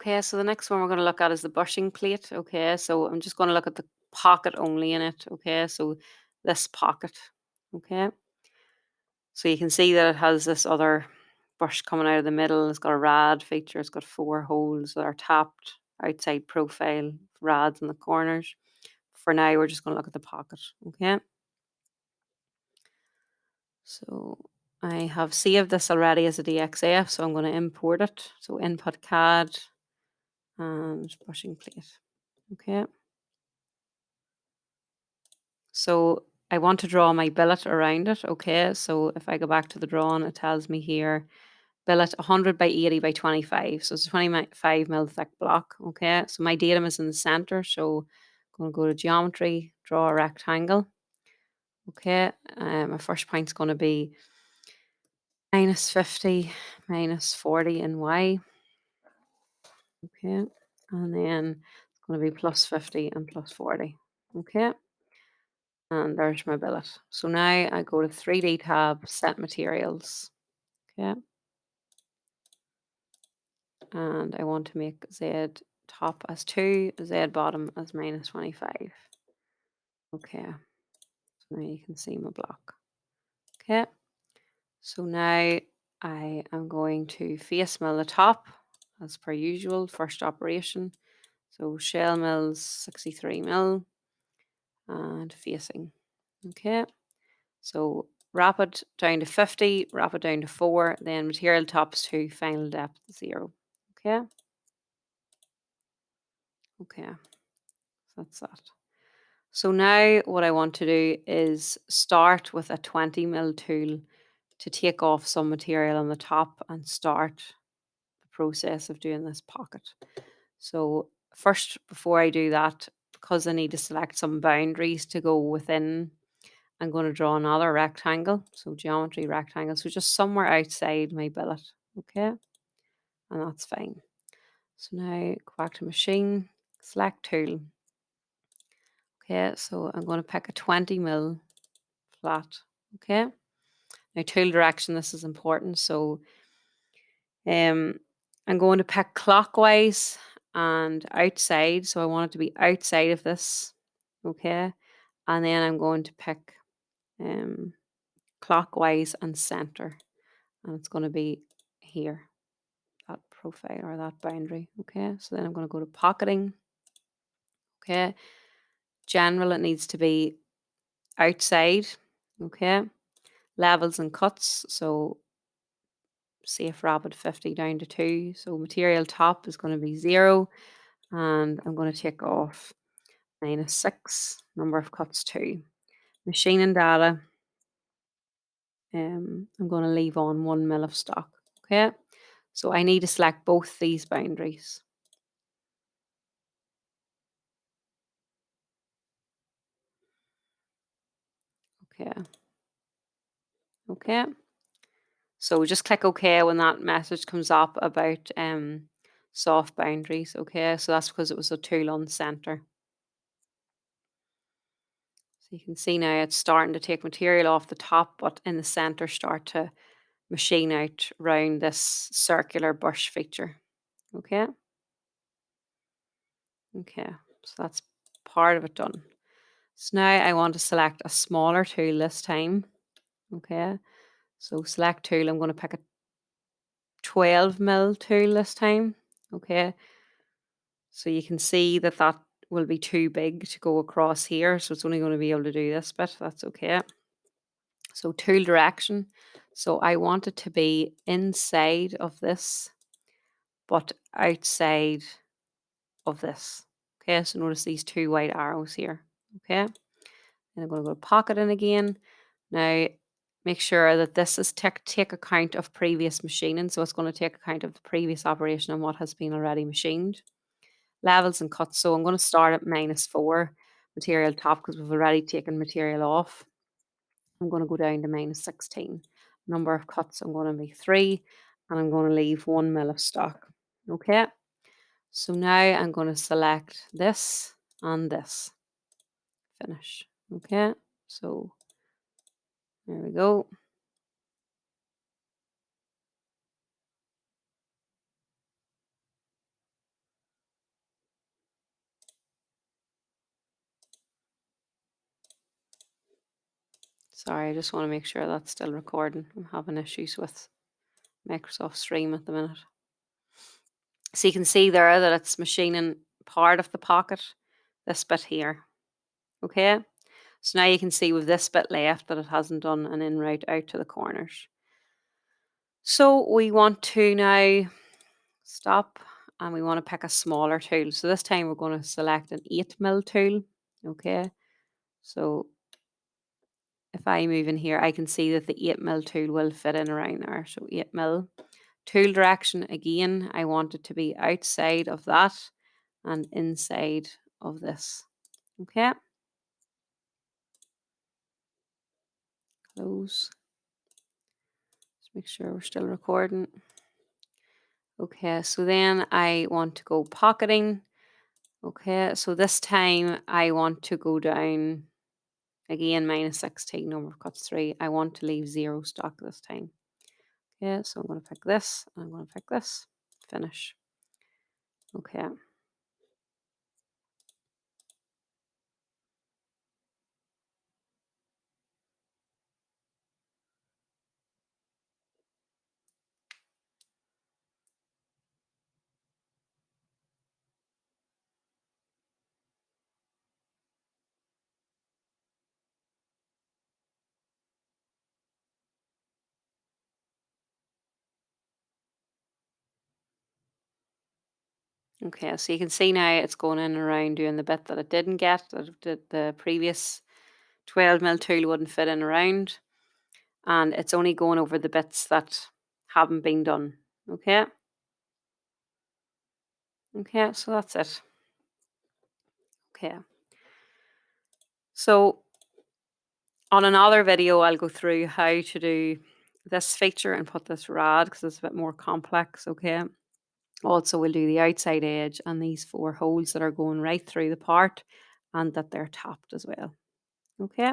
Okay, so the next one we're going to look at is the bushing plate. Okay, so I'm just going to look at the pocket only in it. Okay, so this pocket. Okay, so you can see that it has this other bush coming out of the middle. It's got a rad feature. It's got 4 holes that are tapped, outside profile, rads in the corners. For now, we're just going to look at the pocket. Okay, so I have saved this already as a DXF, so I'm going to import it. So input CAD and bushing plate. Okay. So I want to draw my billet around it. Okay. So if I go back to the drawing, it tells me here billet 100 by 80 by 25. So it's a 25 mil thick block. Okay. So my datum is in the center. So I'm going to go to geometry, draw a rectangle. Okay. My first point's going to be -50, -40 in Y. Okay. And then it's going to be +50 and +40. Okay. And there's my billet. So now I go to 3D tab, set materials. Okay. And I want to make Z top as 2, Z bottom as -25. Okay. So now you can see my block. Okay. So now I am going to face mill the top as per usual, first operation. So shell mills 63 mil and facing. Okay. So wrap it down to 50, wrap it down to 4, then material tops to final depth 0. Okay. Okay. So that's that. So now what I want to do is start with a 20 mil tool to take off some material on the top and start the process of doing this pocket. So first, before I do that, because I need to select some boundaries to go within, I'm going to draw another rectangle. So geometry rectangle. So just somewhere outside my billet. Okay. And that's fine. So now go back to machine, select tool. Okay. So I'm going to pick a 20 mil flat. Okay. Now tool direction, this is important. So I'm going to pick clockwise and outside. So I want it to be outside of this. Okay. And then I'm going to pick um, clockwise and center. And it's going to be here, that profile or that boundary. Okay. So then I'm going to go to pocketing. Okay. General, it needs to be outside. Okay. Levels and cuts. So safe rapid 50 down to 2. So material top is going to be 0. And I'm going to take off -6, number of cuts 2. Machine and data, I'm going to leave on 1 mil of stock. Okay. So I need to select both these boundaries. Okay. Okay. So just click OK when that message comes up about soft boundaries. Okay. So that's because it was a tool on center. So you can see now it's starting to take material off the top, but in the center start to machine out round this circular bush feature. Okay. Okay. So that's part of it done. So now I want to select a smaller tool this time. Okay. So select tool. I'm going to pick a 12 mil tool this time. Okay. So you can see that that will be too big to go across here. So it's only going to be able to do this bit. That's okay. So tool direction. So I want it to be inside of this, but outside of this. Okay. So notice these 2 white arrows here. Okay. And I'm going to go to pocketing again. Now, make sure that this is take account of previous machining. So it's going to take account of the previous operation and what has been already machined. Levels and cuts. So I'm going to start at -4 material top because we've already taken material off. I'm going to go down to -16. Number of cuts, I'm going to be 3 and I'm going to leave 1 mil of stock. Okay. So now I'm going to select this and this. Finish. Okay. So there we go. Sorry, I just want to make sure that's still recording. I'm having issues with Microsoft Stream at the minute. So you can see there that it's machining part of the pocket, this bit here. Okay, so now you can see with this bit left that it hasn't done an in route out to the corners. So we want to now stop and we want to pick a smaller tool. So this time we're going to select an 8mm tool. Okay, so if I move in here, I can see that the 8mm tool will fit in around there. So 8mm. Tool direction, again, I want it to be outside of that and inside of this. Okay. Close. Just make sure we're still recording. Okay, so then I want to go pocketing. Okay, so this time I want to go down again -16, number of cuts 3. I want to leave 0 stock this time. Okay, so I'm going to pick this, and I'm going to pick this, finish. Okay. Okay, so you can see now it's going in and around doing the bit that it didn't get, that the previous 12mm tool wouldn't fit in around. And it's only going over the bits that haven't been done. Okay. Okay, so that's it. Okay. So on another video, I'll go through how to do this feature and put this rad because it's a bit more complex. Okay. Also, we'll do the outside edge and these 4 holes that are going right through the part and that they're tapped as well. Okay.